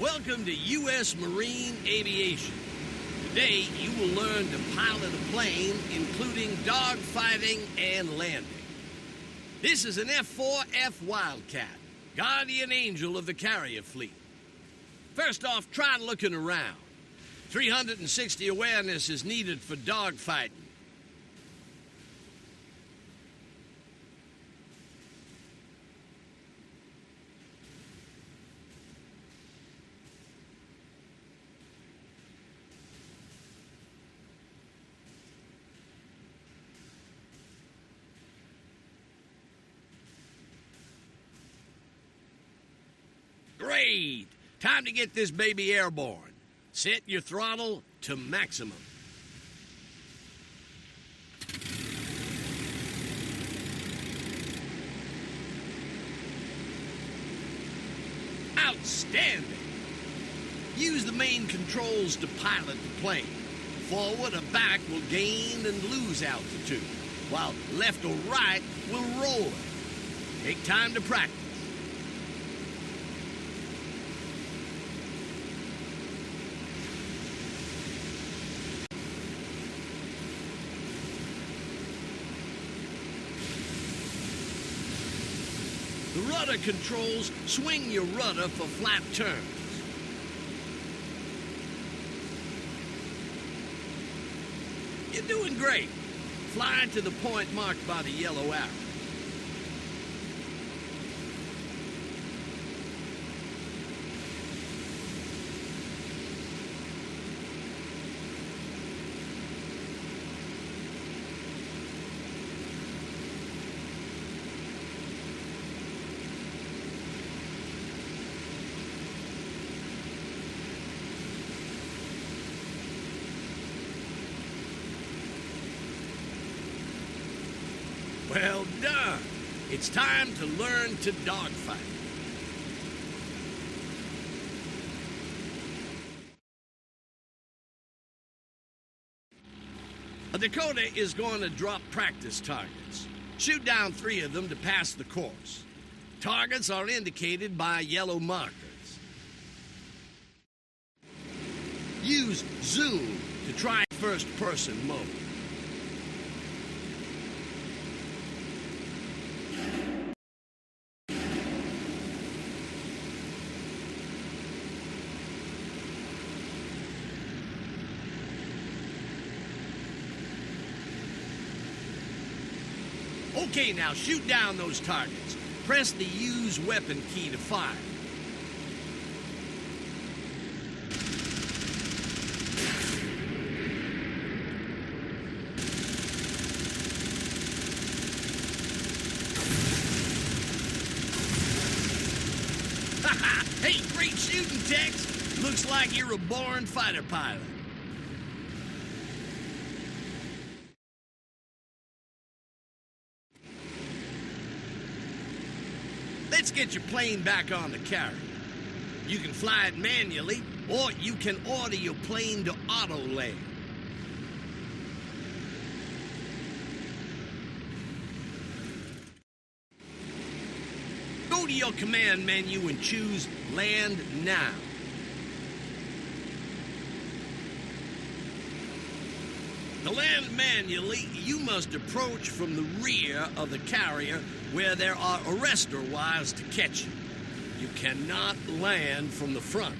Welcome to U.S. Marine Aviation. Today, you will learn to pilot a plane, including dogfighting and landing. This is an F-4F Wildcat, guardian angel of the carrier fleet. First off, try looking around. 360 awareness is needed for dogfighting. Great! Time to get this baby airborne. Set your throttle to maximum. Outstanding! Use the main controls to pilot the plane. Forward or back will gain and lose altitude, while left or right will roll it. Take time to practice. The rudder controls swing your rudder for flat turns. You're doing great. Fly to the point marked by the yellow arrow. Well done. It's time to learn to dogfight. A Dakota is going to drop practice targets. Shoot down 3 of them to pass the course. Targets are indicated by yellow markers. Use zoom to try first-person mode. Okay, now shoot down those targets. Press the use weapon key to fire. Hey, great shooting, Tex. Looks like you're a born fighter pilot. Let's get your plane back on the carrier. You can fly it manually, or you can order your plane to auto-land. Go to your command menu and choose Land Now. To land manually, you must approach from the rear of the carrier where there are arrestor wires to catch you. You cannot land from the front.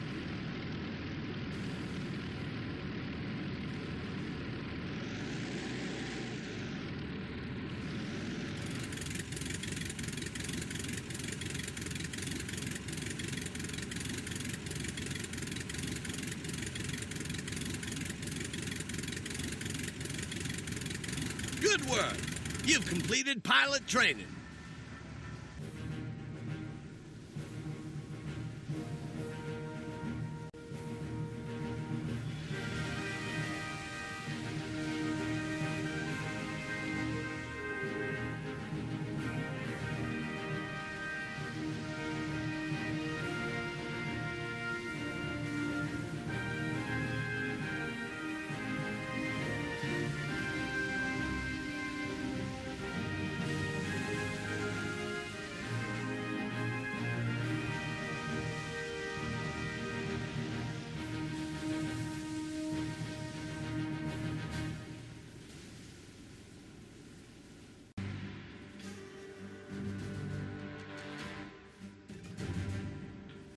Good work. You've completed pilot training.